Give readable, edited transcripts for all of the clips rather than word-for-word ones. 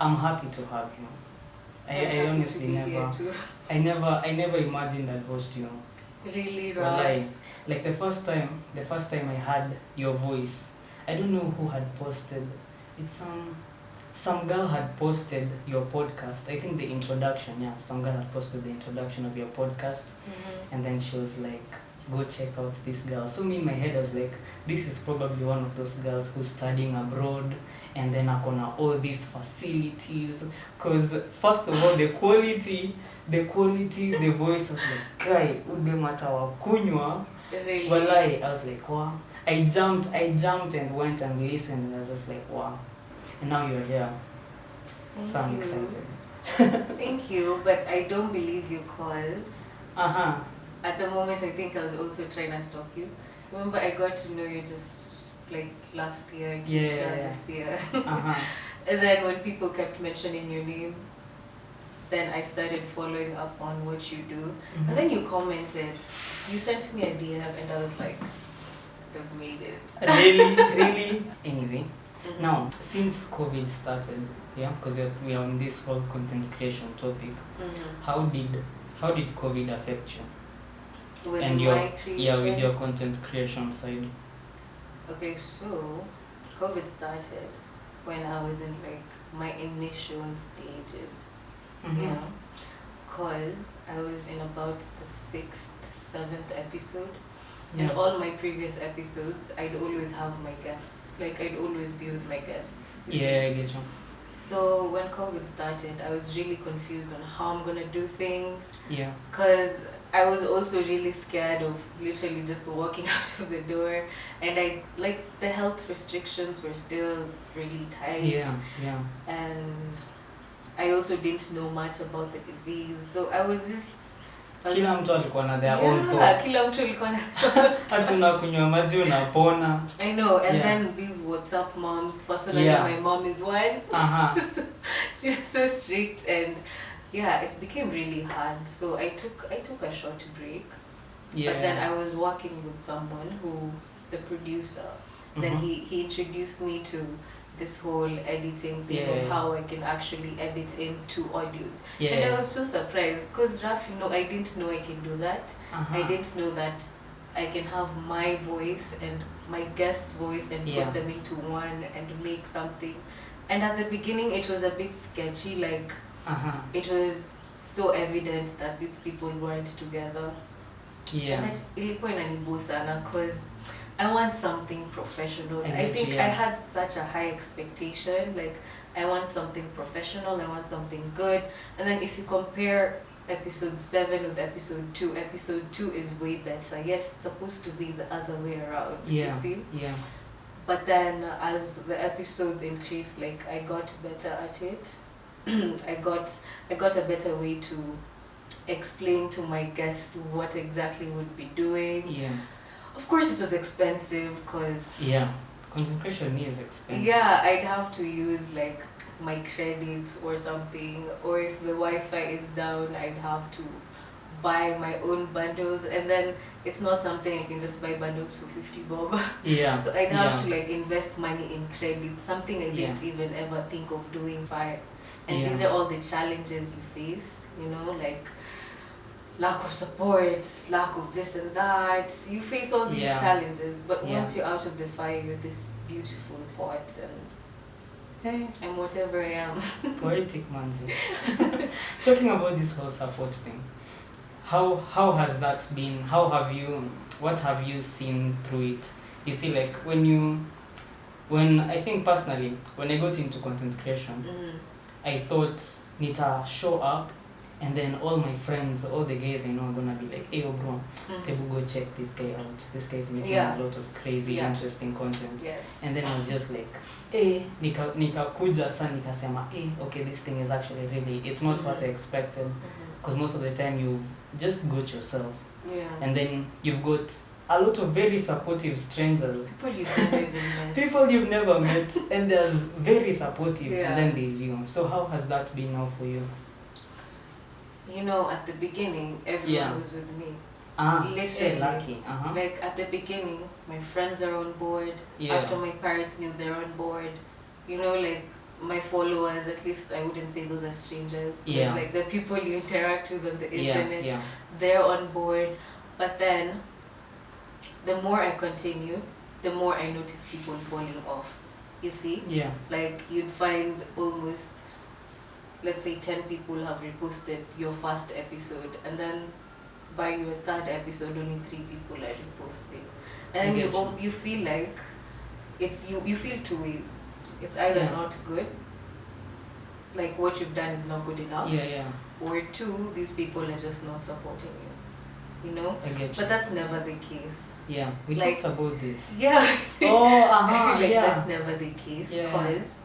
I'm happy to have you. I honestly I never imagined I'd host you. Really, Right. Like the first time I heard your voice, I don't know who had posted. It's some girl had posted your podcast. I think the introduction, yeah. Some girl had posted the introduction of your podcast, and then she was like, "Go check out this girl." So me in my head I was like, this is probably one of those girls who's studying abroad, and then akona all these facilities. Cause first of all, the quality, the voice was like, guy, udemata wa kunywa. Really? Walai, I was like, wow. I jumped and went and listened, and I was just like, wow. And now you're here. So I'm excited. Thank you, but I don't believe you cause Uh-huh. at the moment I think I was also trying to stalk you. Remember I got to know you just like last year, this year. Uh-huh. And then when people kept mentioning your name, then I started following up on what you do. Mm-hmm. And then you commented. You sent me a DM and I was like, I've made it. Really? Anyway, now, since COVID started, yeah, because we are on this whole content creation topic, how did COVID affect you? With and my creation? with your content creation side. Okay, so COVID started when I was in like my initial stages, you know, because I was in about the 6th, 7th episode. And all my previous episodes, I'd always have my guests. Like, I'd always be with my guests. Yeah, I get you. So, when COVID started, I was really confused on how I'm going to do things. Yeah. Because I was also really scared of literally just walking out of the door. And the health restrictions were still really tight. Yeah. And I also didn't know much about the disease. So, I was just... Kila mtu alikuwa na their own thoughts. Kila mtu alikuwa na hata unakunywa maji unapona. I know, and then these WhatsApp moms, personally my mom is one. She was so strict, and it became really hard. So I took a short break. But then I was working with someone the producer, then he introduced me to this whole editing thing of how I can actually edit in 2 audios. And I was so surprised because I didn't know I can do that. I didn't know that I can have my voice and my guest's voice and put them into one and make something. And at the beginning it was a bit sketchy, like it was so evident that these people weren't together. And that ilikuwa inanibu sana because I want something professional. I think I had such a high expectation. Like, I want something professional, I want something good. And then if you compare episode 7 with episode 2 is way better. Yet it's supposed to be the other way around. You see? Yeah. But then as the episodes increased, like, I got better at it. I got a better way to explain to my guest what exactly we'd be doing. Yeah. Of course it was expensive because... Yeah, content creation is expensive. Yeah, I'd have to use like my credits or something, or if the Wi-Fi is down, I'd have to buy my own bundles, and then it's not something I can just buy bundles for 50 bob. Yeah. So I'd have to like invest money in credits, something I didn't even ever think of doing. And these are all the challenges you face, you know, like lack of support, lack of this and that. You face all these challenges, but once you're out of the fire, you're this beautiful pot, and I'm whatever I am. Poetic manzi. Talking about this whole support thing, how has that been? What have you seen through it? You see, like when I think personally, when I got into content creation, I thought nita show up, and then all my friends, all the guys I know are gonna be like, hey, bro, Tebu, go check this guy out. This guy's making a lot of crazy, interesting content. Yes. And then I was just like, hey, nikakuja sa nikasema, hey, okay, this thing is actually really, it's not what I expected. Because most of the time you just got yourself. Yeah. And then you've got a lot of very supportive strangers. People you've never even met. People you've never met, and there's very supportive, and then there's you. So how has that been now for you? You know, at the beginning, everyone was with me. Literally. Lucky. Like, at the beginning, my friends are on board. After my parents knew they're on board. You know, like, my followers, at least I wouldn't say those are strangers. Yeah. It's like the people you interact with on the internet, Yeah. they're on board. But then, the more I continue, the more I notice people falling off. You see? Yeah. Like, you'd find almost, let's say 10 people have reposted your first episode, and then by your third episode, only 3 people are reposting. And you feel like you feel two ways. It's either not good, like what you've done is not good enough, or 2, these people are just not supporting you. You know? I get you. But that's never the case. Yeah, we like, talked about this. Yeah. Oh, like that's never the case, Yeah. because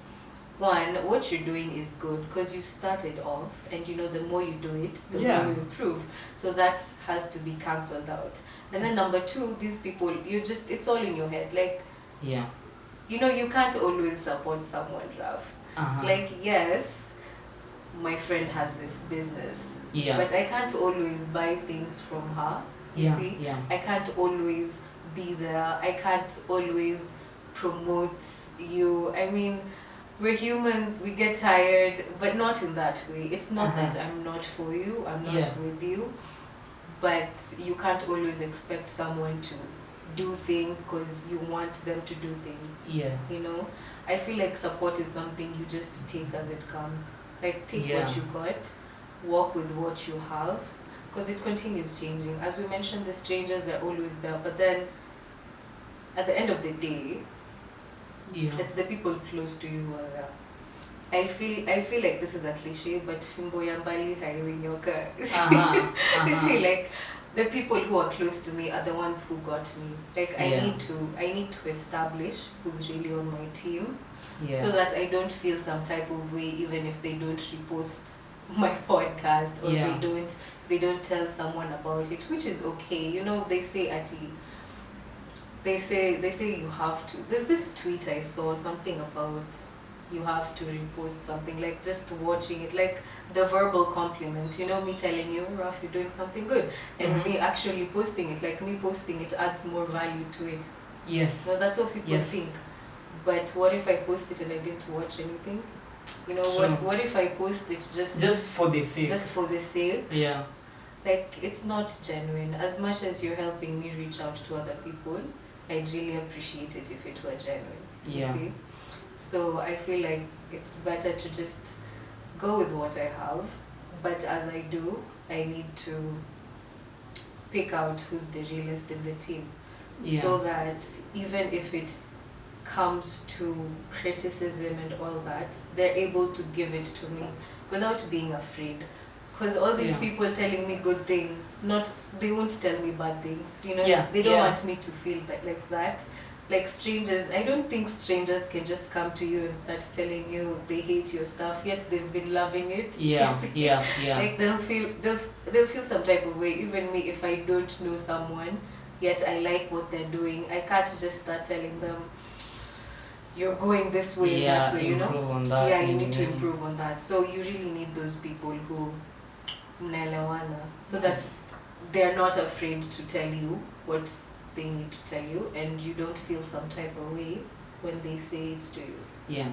one, what you're doing is good because you started off, and you know the more you do it, the more you improve. So that has to be cancelled out. And then number 2, these people, it's all in your head. Like, you know, you can't always support someone, Raf. Like, yes, my friend has this business, but I can't always buy things from her. You see? I can't always be there. I can't always promote you. I mean, we're humans, we get tired, but not in that way. It's not that I'm not for you, I'm not with you, but you can't always expect someone to do things because you want them to do things. You know? I feel like support is something you just take as it comes. Like, take what you got, walk with what you have, because it continues changing. As we mentioned, the strangers are always there, but then at the end of the day, it's the people close to you who are there. I feel like this is a cliche, but fimbo ya mbali haiwi nyoka. You see, like, the people who are close to me are the ones who got me. Like, I need to establish who's really on my team, so that I don't feel some type of way even if they don't repost my podcast, or they don't tell someone about it, which is okay. You know, they say they say you have to. There's this tweet I saw, something about you have to repost something, like just watching it, like the verbal compliments, you know, me telling you, Raf, you're doing something good, and me actually posting it, like me posting it adds more value to it. So that's what people think. But what if I post it and I didn't watch anything? You know, what if I post it just for the sake? Just for the sake? Like, it's not genuine. As much as you're helping me reach out to other people, I'd really appreciate it if it were genuine. You see? So I feel like it's better to just go with what I have, but as I do, I need to pick out who's the realist in the team, so that even if it comes to criticism and all that, they're able to give it to me without being afraid. Because all these people telling me good things, they won't tell me bad things. You know, they don't want me to feel like that. Like strangers, I don't think strangers can just come to you and start telling you they hate your stuff. Yes, they've been loving it. Like they'll feel some type of way. Even me, if I don't know someone, yet I like what they're doing, I can't just start telling them, you're going this way and that way, you know? You need to improve on that. So you really need those people who mnaelewana, so that they're not afraid to tell you what they need to tell you, and you don't feel some type of way when they say it to you.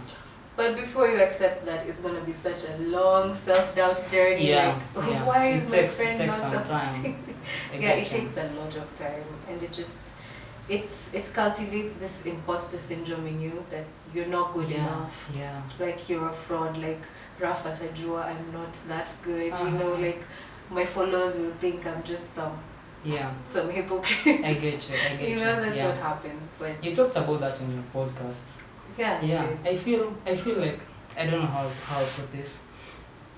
But before you accept that, it's going to be such a long self-doubt journey. Why is my friend not supporting me? It takes a lot of time, and it cultivates this imposter syndrome in you, that you're not good enough. Like, you're a fraud. Like, Rafa Tajua, I'm not that good. You know, like, my followers will think I'm just some hypocrite. I get you. You know, that's what happens. But you talked about that in your podcast. I feel like, I don't know how to put this.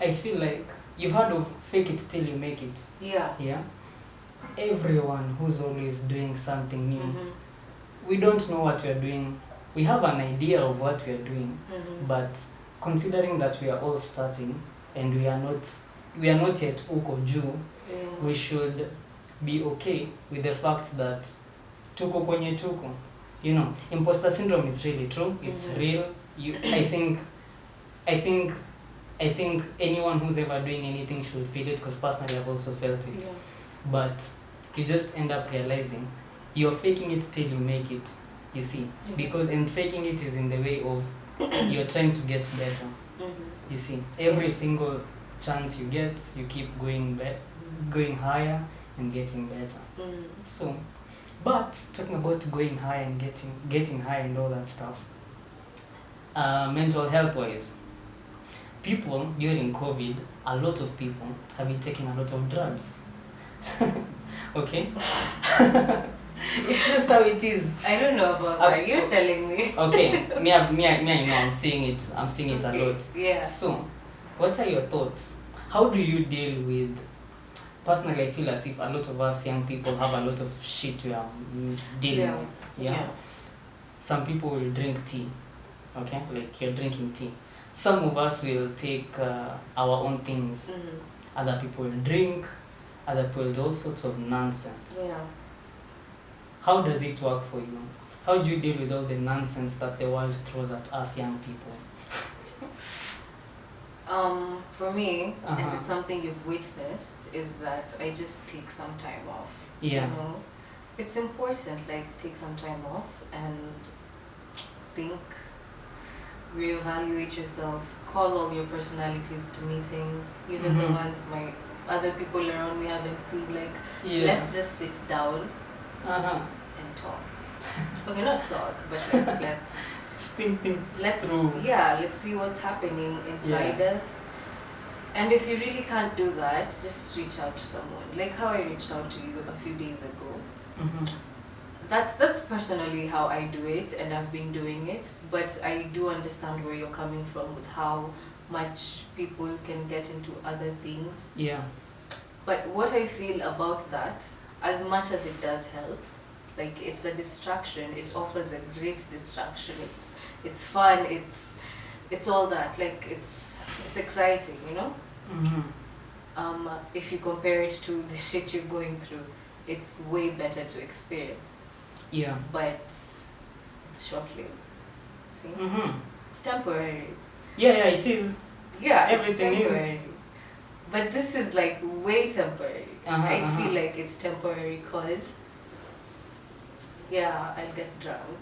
I feel like you've heard of fake it till you make it. Everyone who's always doing something new, we don't know what we are doing. We have an idea of what we are doing, but considering that we are all starting and we are not yet uko juu, we should be okay with the fact that tuko kwenye tuko. You know, imposter syndrome is really true. It's real. I think anyone who's ever doing anything should feel it, because personally I've also felt it. But you just end up realizing you're faking it till you make it. You see, because faking it is in the way of you're trying to get better. Mm-hmm. You see, every single chance you get, you keep going higher and getting better. So, but talking about going high and getting high and all that stuff, mental health wise, people during COVID, a lot of people have been taking a lot of drugs. Okay. It's just how it is. I don't know about that. You're telling me. Okay, me, you know, I'm seeing it a lot. Yeah. So, what are your thoughts? How do you deal with? Personally, I feel as if a lot of us young people have a lot of shit we are dealing with. Yeah. Some people will drink tea. Okay, like you're drinking tea. Some of us will take our own things. Other people will drink. Other people will do all sorts of nonsense. Yeah. How does it work for you? How do you deal with all the nonsense that the world throws at us young people? For me, and it's something you've witnessed, is that I just take some time off. Yeah. You know, it's important. Like, take some time off and think, reevaluate yourself, call all your personalities to meetings, even the ones my other people around me haven't seen. Like, let's just sit down and talk. Okay, not talk, but like, let's think things through. Yeah, let's see what's happening inside us. And if you really can't do that, just reach out to someone. Like how I reached out to you a few days ago. That's personally how I do it, and I've been doing it. But I do understand where you're coming from with how much people can get into other things. Yeah. But what I feel about that, as much as it does help, like it's a distraction, it offers a great distraction. It's fun, it's all that. Like it's exciting, you know? If you compare it to the shit you're going through, it's way better to experience. Yeah. But it's short-lived. See? It's temporary. Yeah, it is. Yeah, everything it's temporary. is. But this is like way temporary. I feel like it's temporary because, yeah, I'll get drunk.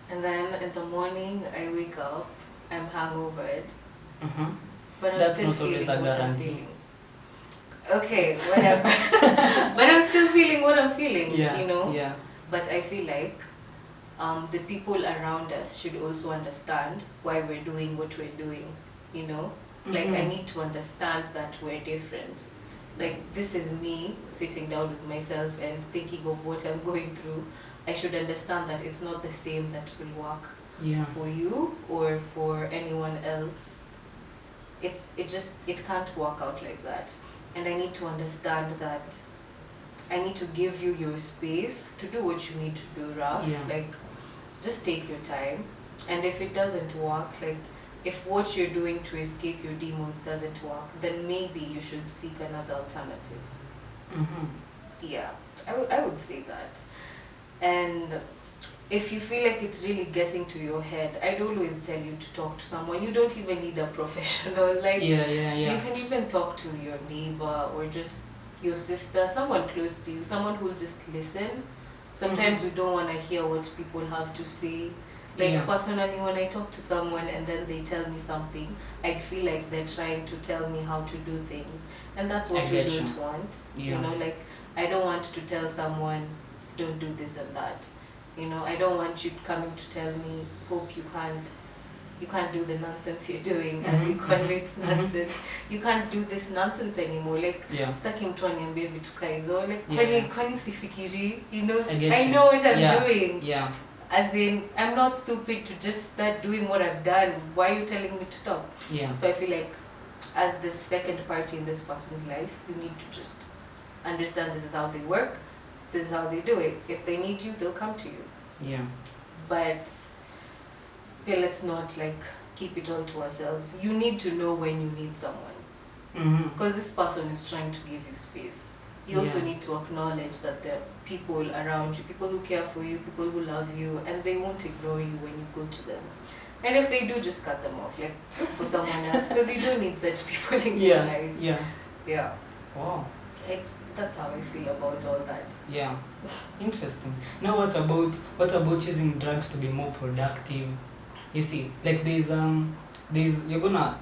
And then in the morning, I wake up, I'm hangovered. But I'm That's still not always feeling a what I'm guarantee. feeling. Okay, whatever. But I'm still feeling what I'm feeling, you know? Yeah. But I feel like the people around us should also understand why we're doing what we're doing, you know? Like, I need to understand that we're different. Like, this is me sitting down with myself and thinking of what I'm going through. I should understand that it's not the same that will work for you or for anyone else. It can't work out like that. And I need to understand that I need to give you your space to do what you need to do, Raf. Like, just take your time. And if it doesn't work, like, if what you're doing to escape your demons doesn't work, then maybe you should seek another alternative. Yeah, I would say that. And if you feel like it's really getting to your head, I'd always tell you to talk to someone. You don't even need a professional. Like, you can even talk to your neighbor or just your sister, someone close to you, someone who'll just listen. Sometimes we don't want to hear what people have to say. Like, personally, when I talk to someone and then they tell me something, I feel like they're trying to tell me how to do things. And that's what we don't want. You know, like, I don't want to tell someone, don't do this and that. You know, I don't want you coming to tell me, Hope, you can't do the nonsense you're doing, as you call it, nonsense. You can't do this nonsense anymore. Like, staki mtu aniambie vitu kaizo. Like, kwani sifikiri, you know, I know what I'm doing. Yeah. As in, I'm not stupid to just start doing what I've done. Why are you telling me to stop? Yeah. So I feel like, as the second party in this person's life, you need to just understand this is how they work, this is how they do it. If they need you, they'll come to you. Yeah. But let's not like keep it all to ourselves. You need to know when you need someone. Because this person is trying to give you space. You also need to acknowledge that there are people around you, people who care for you, people who love you, and they won't ignore you when you go to them. And if they do, just cut them off. Like, look for someone else, because you don't need such people in your life. Yeah. Wow. That's how I feel about all that. Yeah. Interesting. Now, what about using drugs to be more productive? You see, like there's you're gonna,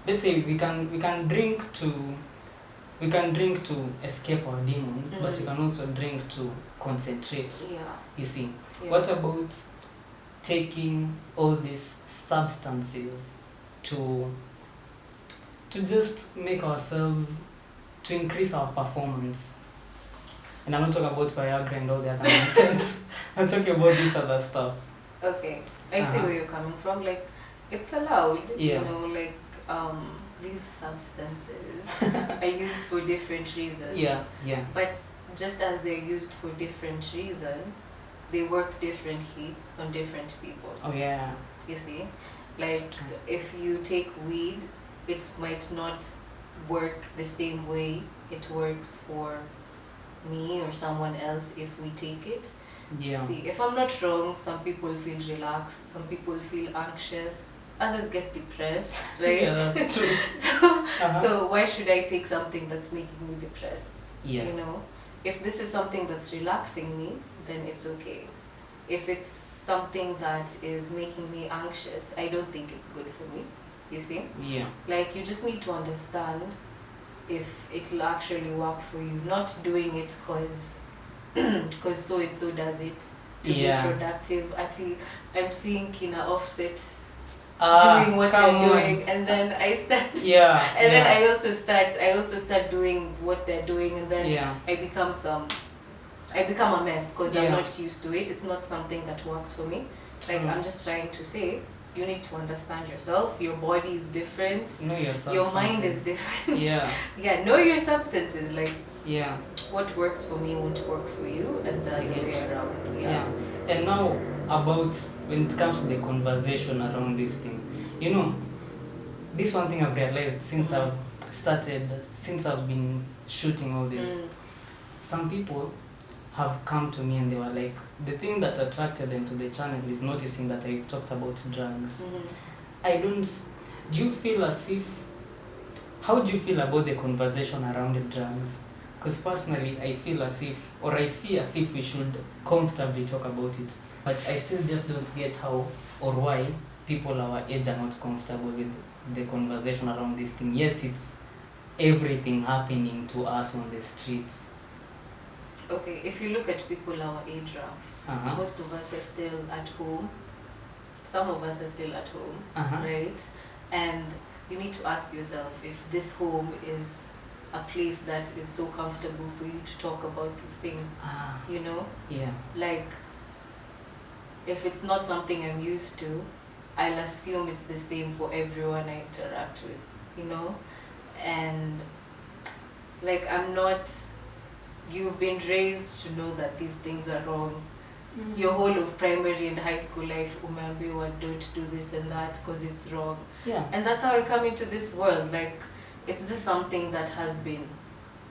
let's say we can drink to escape our demons, but you can also drink to concentrate. Yeah. You see, Yeah. what about taking all these substances to just make ourselves, to increase our performance? And I'm not talking about Viagra and all the other nonsense. I'm talking about this other stuff. Okay, I see where you're coming from. Like, it's allowed, Yeah. you know, like these substances are used for different reasons. Yeah, yeah. But just as they're used for different reasons, they work differently on different people. Oh yeah. You see, like if you take weed, it might not work the same way it works for me or someone else if we take it. Yeah. See, if I'm not wrong, some people feel relaxed, some people feel anxious, others get depressed, right? Yeah, that's true. So why should I take something that's making me depressed? Yeah. You know, if this is something that's relaxing me, then it's okay. If it's something that is making me anxious, I don't think it's good for me. You see? Yeah. Like, you just need to understand if it'll actually work for you. Not doing it because so and so does it to be productive. Actually, I'm seeing Kina Offset doing what they're doing, and then I start. And then I also start doing what they're doing, and then I become a mess because I'm not used to it. It's not something that works for me. Like, I'm just trying to say, you need to understand yourself. Your body is different. Know your substances. Your mind is different. Yeah. Know your substances. Like, yeah. What works for me won't work for you, and the other way around. Yeah. And now, about when it comes to the conversation around this thing, you know, this one thing I've realized since I've been shooting all this, some people have come to me and they were like, the thing that attracted them to the channel is noticing that I've talked about drugs. Do you feel as if, how do you feel about the conversation around the drugs? Because personally, I feel as if, or I see as if we should comfortably talk about it. But I still just don't get how or why people our age are not comfortable with the conversation around this thing. Yet it's everything happening to us on the streets. Okay, if you look at people our age, most of us are still at home. Some of us are still at home, right? And you need to ask yourself if this home is a place that is so comfortable for you to talk about these things, you know? Yeah. Like, if it's not something I'm used to, I'll assume it's the same for everyone I interact with, you know? And, like, you've been raised to know that these things are wrong. Your whole of primary and high school life, umeambiwa, don't do this and that because it's wrong. Yeah. And that's how I come into this world. Like, it's just something that has been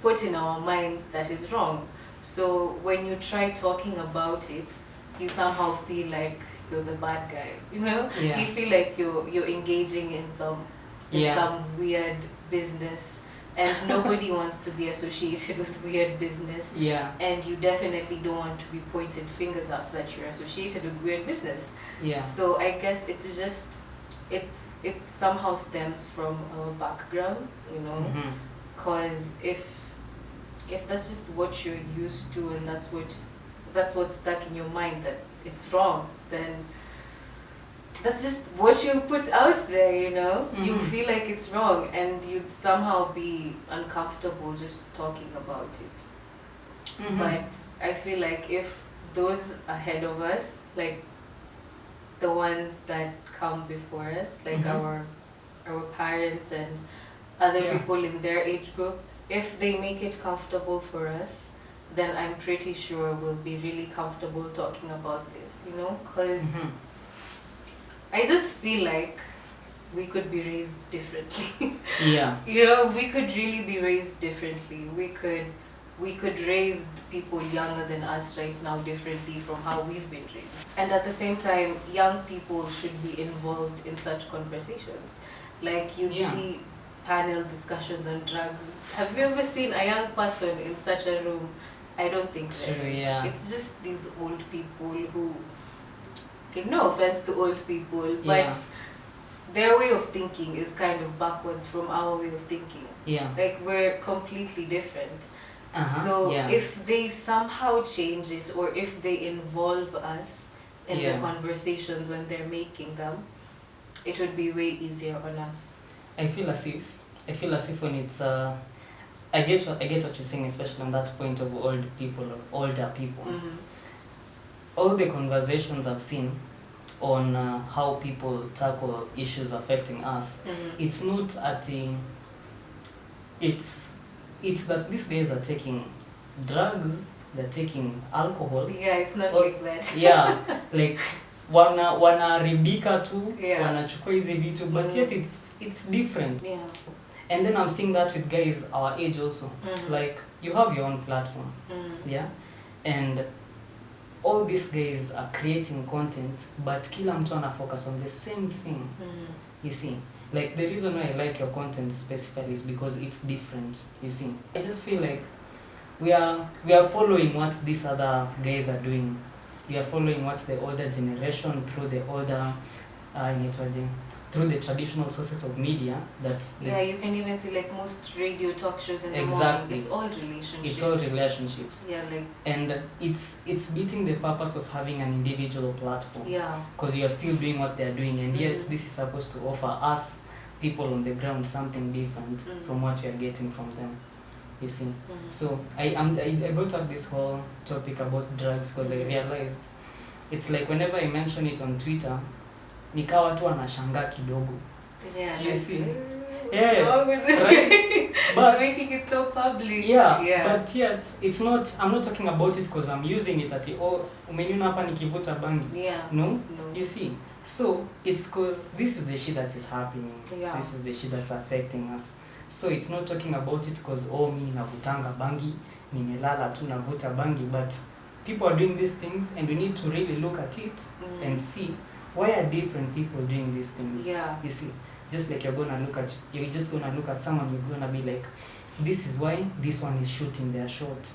put in our mind that is wrong. So when you try talking about it, you somehow feel like you're the bad guy, you know? Yeah. You feel like you're engaging in some weird business, and nobody wants to be associated with weird business. Yeah. And you definitely don't want to be pointed fingers at that you're associated with weird business. Yeah. So I guess it's just it somehow stems from our background, you know, because if that's just what you're used to and that's what's stuck in your mind that it's wrong, then that's just what you put out there, you know. You feel like it's wrong and you'd somehow be uncomfortable just talking about it. But I feel like if those ahead of us, like the ones that come before us, like our parents and other people in their age group, if they make it comfortable for us, then I'm pretty sure we'll be really comfortable talking about this, you know, because I just feel like we could be raised differently. Yeah. You know, we could really be raised differently. We could raise people younger than us right now differently from how we've been raised. And at the same time, young people should be involved in such conversations. Like, you see panel discussions on drugs. Have you ever seen a young person in such a room? I don't think there is. Yeah. It's just these old people who Okay, no offense to old people, but their way of thinking is kind of backwards from our way of thinking. Yeah. Like, we're completely different. So if they somehow change it, or if they involve us in the conversations when they're making them, it would be way easier on us. I feel as if when it's I get what you're saying, especially on that point of old people or older people. All the conversations I've seen on how people tackle issues affecting us, it's not at it's that these days are taking drugs, they're taking alcohol. Yeah, it's not like that. Yeah, like wanaribika tu, wanachukua hizi vitu, but yet it's different. Yeah. And then I'm seeing that with guys our age also. Like, you have your own platform. Yeah, and all these guys are creating content, but kila mtu ana focus on the same thing. You see, like, the reason why I like your content specifically is because it's different. You see, I just feel like we are following what these other guys are doing. We are following what the older generation through the older through the traditional sources of media. You can even see like most radio talk shows in the morning. It's all relationships. It's all relationships. Yeah, like, and it's beating the purpose of having an individual platform. Yeah. Because you're still doing what they're doing, and yet this is supposed to offer us people on the ground something different from what we are getting from them. You see. So I brought up this whole topic about drugs because I realized it's like whenever I mention it on Twitter, nikawa tu anashangaa kidogo. Yeah, you like, see. What's wrong with this guy? But making it so public. Yeah, but yet it's not. I'm not talking about it because I'm using it at umeniona hapa nikivuta bangi. Yeah. No, you see. So it's because this is the shit that is happening. Yeah. This is the shit that's affecting us. So it's not talking about it because mimi navutanga bangi, nimelala tu navuta bangi, but people are doing these things, and we need to really look at it and see why are different people doing these things. Yeah. You see, just like you're just gonna look at someone, you're gonna be like, this is why this one is shooting their shot.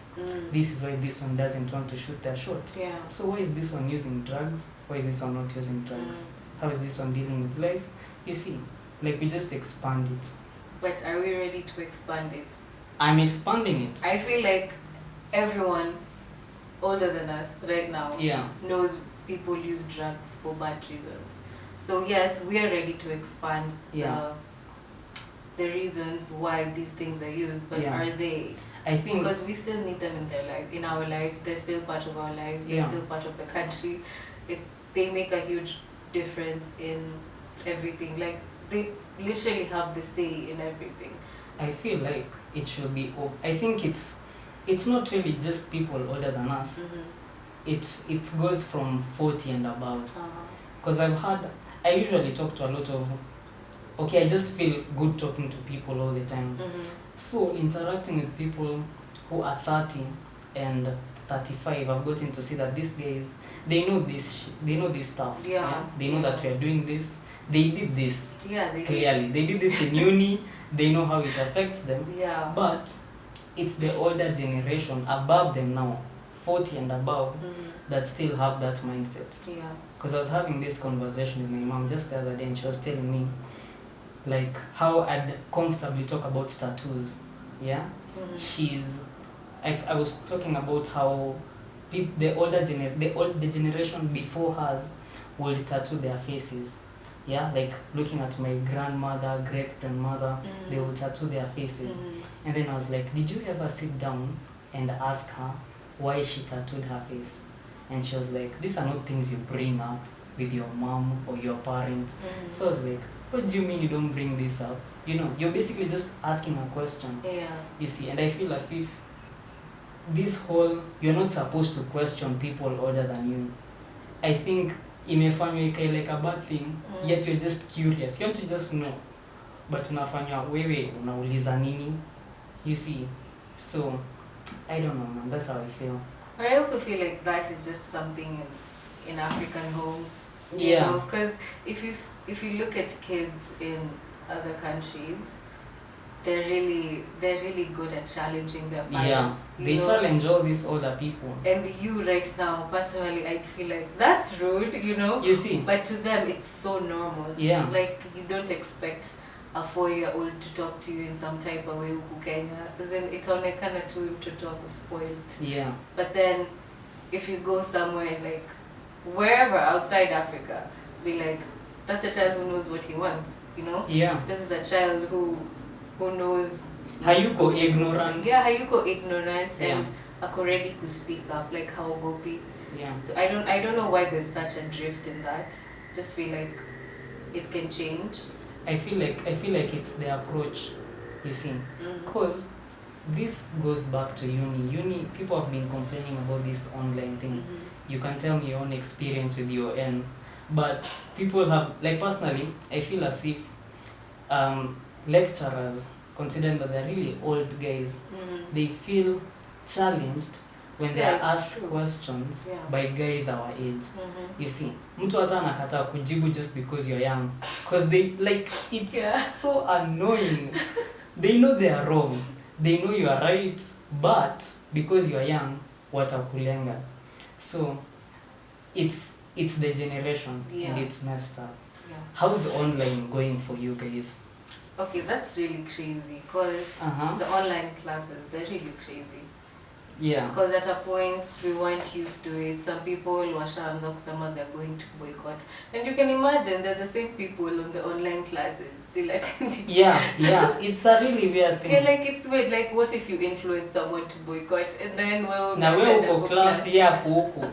This is why this one doesn't want to shoot their shot. Yeah. So why is this one using drugs? Why is this one not using drugs? How is this one dealing with life? You see, like, we just expand it. But are we ready to expand it? I'm expanding it. I feel like everyone older than us right now knows people use drugs for bad reasons. So yes, we are ready to expand the reasons why these things are used, but are they? I think because we still need them in their life, in our lives. They're still part of our lives. They're still part of the country. They make a huge difference in everything. Like, they literally have the say in everything. I feel like it should be. I think it's not really just people older than us. It goes from 40 and above. Because I usually talk to a lot of. I just feel good talking to people all the time. So interacting with people who are 30 and 35, I've gotten to see that these guys, they know this stuff. They know that we are doing this. They did this. Clearly. They did this in uni. They know how it affects them. But it's the older generation above them now, 40 and above, that still have that mindset. Because I was having this conversation with my mom just the other day, and she was telling me like how I'd comfortably talk about tattoos. I was talking about how the generation before us would tattoo their faces. Like looking at my grandmother, great grandmother, they would tattoo their faces. And then I was like, did you ever sit down and ask her why she tattooed her face? And she was like, these are not things you bring up with your mom or your parent. So I was like, what do you mean you don't bring this up? You're basically just asking a question. You see, and I feel as if this whole, you're not supposed to question people older than you. I think imefanywa ikae like a bad thing, yet you're just curious. You want to just know. But unafanywa wewe unauliza nini? You see. So, I don't know, man. That's how I feel. But I also feel like that is just something in African homes. You know, because if you look at kids in other countries, they're really good at challenging their parents. Yeah, they challenge all these older people. And you right now, personally, I feel like that's rude, You see? But to them, it's so normal. Yeah. Like, you don't expect a 4-year-old to talk to you in some type of way huku Kenya. Then itaonekana tu mtoto wako spoiled. Yeah. But then, if you go somewhere like wherever outside Africa, be like, that's a child who knows what he wants, Yeah. This is a child who knows. Hayuko ignorant. Yeah, hayuko ignorant, Yeah. and ako ready to speak up, like how Gopi. Yeah. So I don't know why there's such a drift in that. Just feel like it can change. I feel like it's the approach, you see, because this goes back to uni. People have been complaining about this online thing. You can tell me your own experience with your N, but people have, like, personally, I feel as if lecturers, considering that they're really old guys, they feel challenged when they are asked questions by guys our age. You see, mtu hata anakataa kujibu just because you're young, because they, like, it's so annoying. They know they are wrong, they know you are right, but because you are young, watakulenga. So it's the generation, and it's messed up. How's online going for you guys? Okay, that's really crazy, because the online classes, they're really crazy. Yeah. Because at a point, we weren't used to it. Some people washaanza kusema they're going to boycott. And you can imagine they're the same people on the online classes still attending. Yeah, it's a really weird thing. Yeah, like, it's weird. Like, what if you influence someone to boycott, and then, well, na wewe uko class yako huko.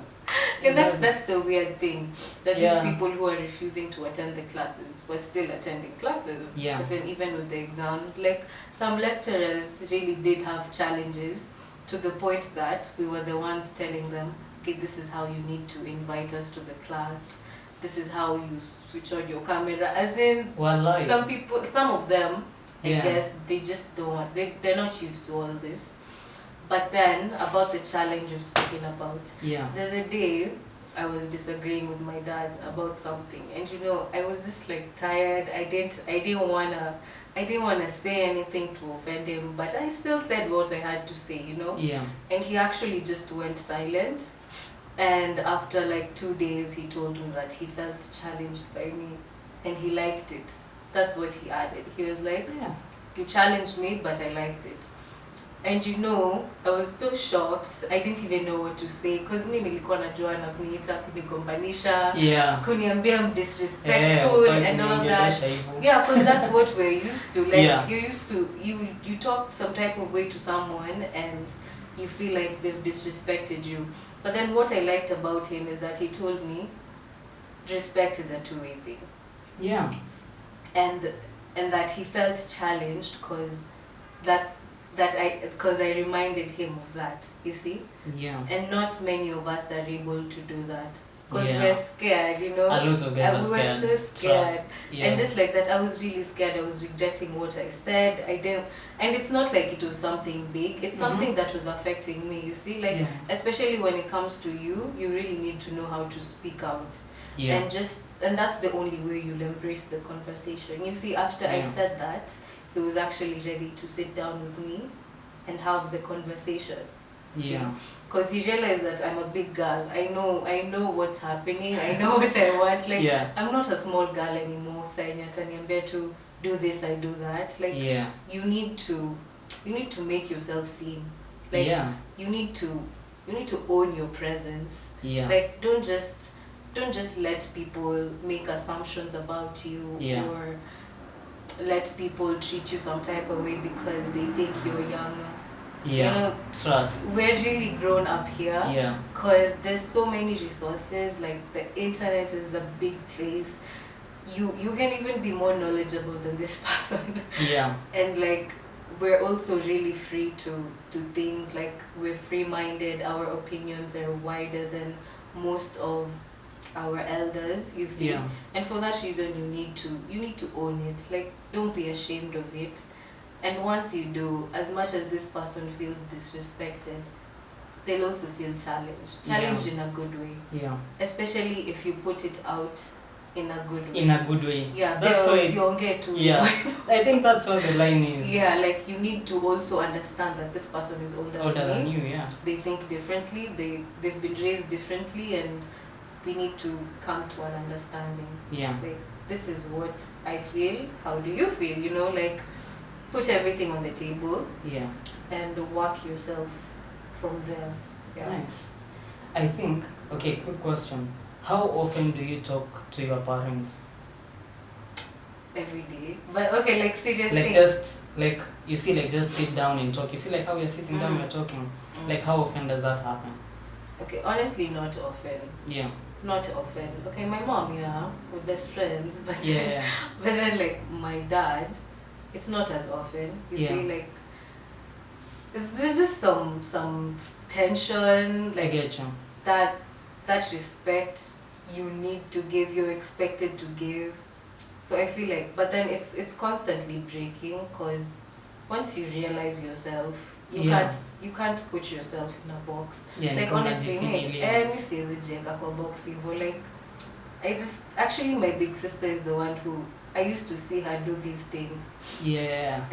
And that's the weird thing, that these people who are refusing to attend the classes were still attending classes. Yeah. As in, even with the exams, like, some lecturers really did have challenges, to the point that we were the ones telling them, okay, this is how you need to invite us to the class. This is how you switch on your camera. As in, some of them, I guess, they just don't want, they're not used to all this. But then, about the challenge you've spoken about, there's a day I was disagreeing with my dad about something, and I was just like tired. I didn't wanna say anything to offend him, but I still said what I had to say, Yeah. And he actually just went silent. And after like 2 days, he told me that he felt challenged by me, and he liked it. That's what he added. He was like, you challenged me, but I liked it. And I was so shocked. I didn't even know what to say, because mimi nilikuwa najua na kuniita, kunigombanisha, kuniambia I'm disrespectful and all that. Yeah, because that's what we're used to. Like, you're used to, you talk some type of way to someone and you feel like they've disrespected you. But then what I liked about him is that he told me respect is a two-way thing. Yeah. And that he felt challenged because I reminded him of that, you see? Yeah. And not many of us are able to do that. Because we're scared, A lot of guys are scared. We were so scared. Yeah. And just like that, I was really scared. I was regretting what I said. And it's not like it was something big. It's something that was affecting me, you see? Like, especially when it comes to you really need to know how to speak out. Yeah. And that's the only way you'll embrace the conversation. You see, after I said that, he was actually ready to sit down with me and have the conversation. Yeah. Because he realized that I'm a big girl. I know what's happening. I know what I want. Like, I'm not a small girl anymore. Saying to do this, I do that. Like, you need to make yourself seen. Like, you need to own your presence. Yeah. Like, don't just let people make assumptions about you or let people treat you some type of way because they think you're young. Trust. We're really grown up here. Because there's so many resources. Like, the internet is a big place. You can even be more knowledgeable than this person. Yeah. And like, we're also really free to things. Like, we're free-minded. Our opinions are wider than most of our elders, you see. And for that reason, you need to own it. Like, don't be ashamed of it. And once you do, as much as this person feels disrespected, they'll also feel challenged in a good way. Yeah. Especially if you put it out in a good way. In a good way. Yeah, that's why. Yeah, I think that's what the line is. Yeah, like you need to also understand that this person is older than you. Yeah. They think differently. They've been raised differently, and we need to come to an understanding. Yeah. Like, this is what I feel. How do you feel? You know, like put everything on the table. Yeah. And work yourself from there. Yeah. Nice. I think. Okay. Quick question. How often do you talk to your parents? Every day. But okay, like seriously. Like just like you see, like just sit down and talk. You see, like how we're sitting down, we're talking. Like how often does that happen? Okay, honestly, not often. Yeah. Not often. Okay, my mom, yeah, we're best friends, but yeah. But then like my dad, it's not as often. You see, like there's just some tension. Like I get you. That respect you need to give, you're expected to give. So I feel like, but then it's constantly breaking, because once you realize yourself, you can't put yourself in a box. Like honestly, box like I just actually my big sister is the one who I used to see her do these things. Yeah.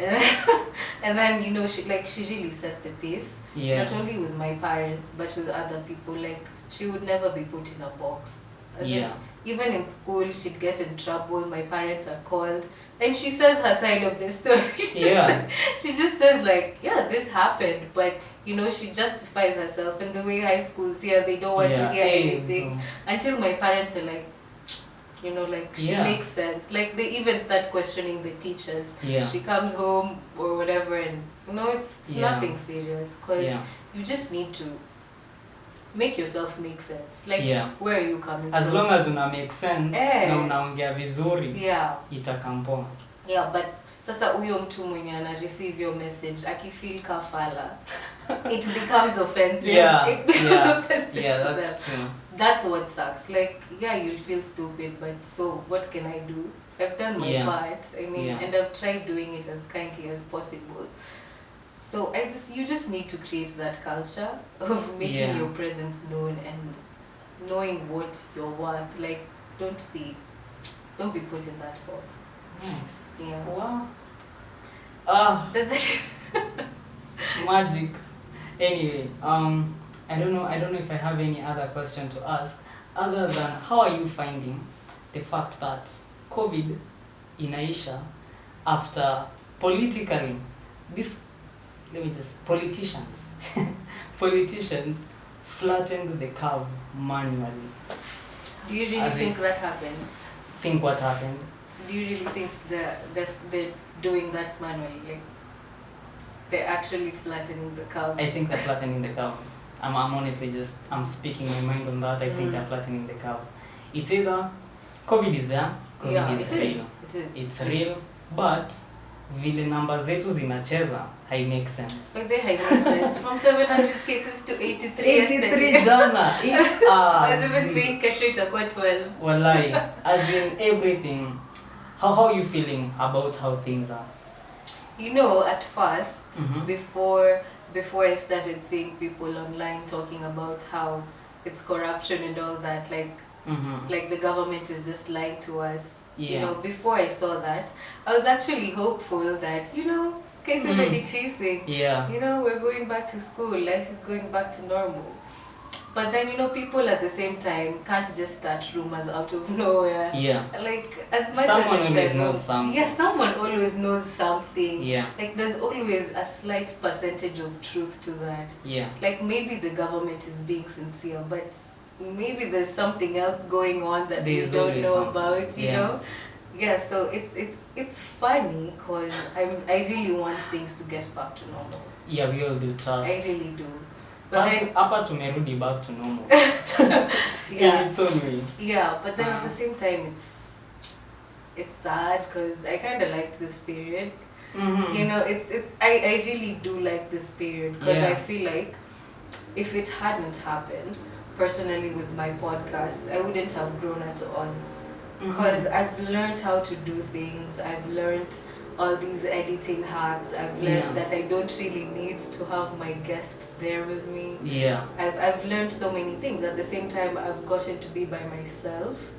And then she really set the pace. Yeah. Not only with my parents but with other people. Like she would never be put in a box. Even in school, she'd get in trouble. My parents are called, and she says her side of the story. Yeah. She just says like, yeah, this happened, but she justifies herself. And the way high schools here, they don't want to hear anything until my parents are like, like she makes sense. Like they even start questioning the teachers. Yeah. She comes home or whatever, and it's nothing serious, because you just need to make yourself make sense. Like where are you coming as from? Long as una make sense na unaongea vizuri itakampoa. Yeah, but sasa huyo mtu mwenye ana receive your message akifeel kafala, it becomes offensive. It becomes offensive to that's them. true. That's what sucks. Like you'll feel stupid, but so what can I do? I've done my part. I mean, and I've tried doing it as kindly as possible. So you just need to create that culture of making your presence known and knowing what you're worth. Like don't be put in that box. Nice. Yeah. Wow. Does that magic. Anyway, I don't know if I have any other question to ask other than how are you finding the fact that COVID inaisha after politically politicians flattened the curve manually. Do you really think that happened? Think what happened? Do you really think they're doing that manually? Like they're actually flattening the curve? I think they're flattening the curve. I'm honestly I'm speaking my mind on that. I think they're flattening the curve. It's either COVID is there, COVID is real. It's real, but vile namba zetu zinacheza make sense. Like they make sense. From 700 cases to 83 yesterday. Jana. As even saying kesho itakuwa 12. Wallahi. As in everything. How are you feeling about how things are? At first, before I started seeing people online talking about how it's corruption and all that, like the government is just lying to us. Before I saw that, I was actually hopeful that, cases are decreasing. We're going back to school, life is going back to normal. But then, people at the same time can't just start rumors out of nowhere. Like, as much someone as always knows something. Yeah, someone always knows something. Yeah. Like, there's always a slight percentage of truth to that. Yeah. Like, maybe the government is being sincere, but maybe there's something else going on that we don't know about, you know? Yeah, so it's funny because I really want things to get back to normal. Yeah, we all do, trust. I really do. Hapa tumerudi back to normal. Yeah. In its own way. Yeah, but then at the same time it's sad because I kind of liked this period. I really do like this period because I feel like if it hadn't happened, personally with my podcast, I wouldn't have grown at all. Because I've learned how to do things. I've learned all these editing hacks. I've learned that I don't really need to have my guest there with me. Yeah. I've learned so many things. At the same time, I've gotten to be by myself.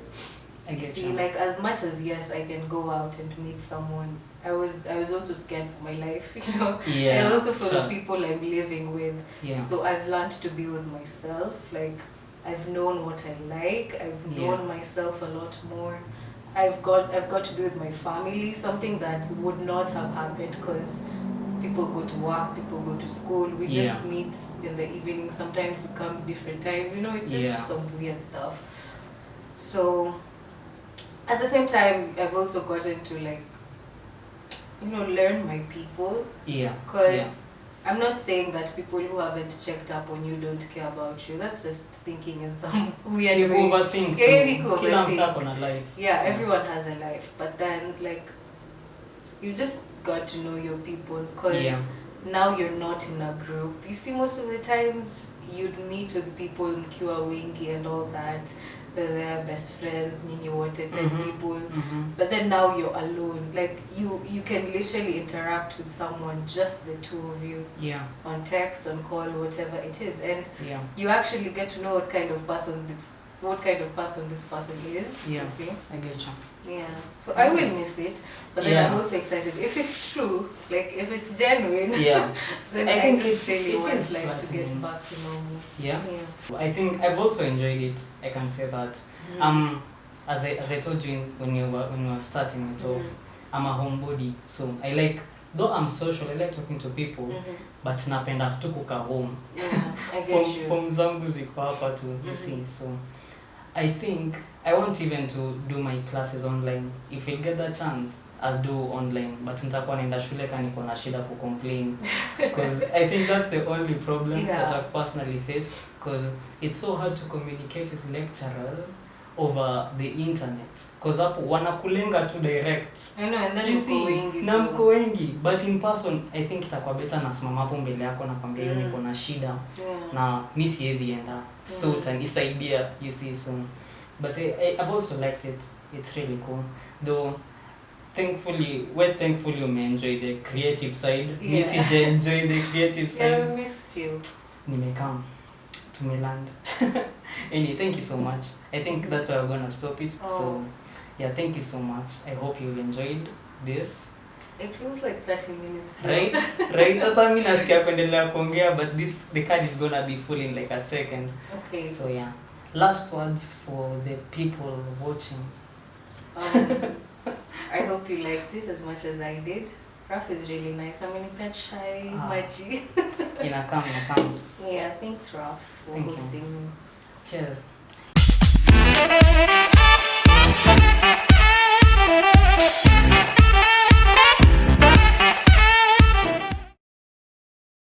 I You get see, you. like as much as yes, I can go out and meet someone. I was also scared for my life, you know, Yeah. and also for sure. the people I'm living with. Yeah. So I've learned to be with myself. Like I've known what I like. I've known myself a lot more. I've got to be with my family, something that would not have happened because people go to work, people go to school. We just meet in the evening. Sometimes we come different time. You know, it's just some weird stuff. So at the same time, I've also gotten to like, you know, learn my people. Yeah. Because I'm not saying that people who haven't checked up on you don't care about you. That's just thinking in some weird You way. overthink. Yeah, you Kila overthink. msako na life. Yeah, so. everyone has a life. But then, like, you just got to know your people because now you're not in a group. You see, most of the times you'd meet with people mkiwa wingi and all that. They're best friends, nini wote, 10 people. But then now you're alone. Like you can literally interact with someone, just the two of you. Yeah. On text, on call, whatever it is, and Yeah. you actually get to know what kind of person this person is. Yeah. You see? I get you. Yeah. So I will miss it, but then I'm also excited. If it's true, like if it's genuine, then I just really want life to get back to normal. Yeah. I think I've also enjoyed it. I can say that. As I told you when you were starting it off, I'm a homebody, so I like, though I'm social, I like talking to people, but napenda tu kukaa home. Yeah, I get you. Form zangu ziko hapa tu, you see. So I think I want even to do my classes online. If I get the chance, I'll do online. But nitakuwa naenda shule kama niko na shida ku complain. Because I think that's the only problem that I've personally faced. Because it's so hard to communicate with lecturers over the internet. Because hapo wanakulenga tu direct. I know, and then you see, wengi. Na mko wengi. But in person, I think itakuwa better na simama hapo mbele yako na kwambia hiyo niko na shida. Na mimi siwezi enda. So utanisaidia, you see. So but I've also liked it. It's really cool. Though thankfully you may enjoy the creative side. Missy enjoy the creative side. Yeah, we missed you. Nimekam. Tumeland. Anyway, thank you so much. I think that's why we're gonna stop it. So yeah, thank you so much. I hope you enjoyed this. It feels like 30 minutes now. Right. Hata mimi nasikia kuendelea kuongea, but the card is gonna be full in like a second. Okay. So yeah. Last words for the people watching. I hope you liked it as much as I did. Raf is really nice. I'm gonna pet shy Maji. Inakam. Yeah, thanks Raf for hosting me. Cheers.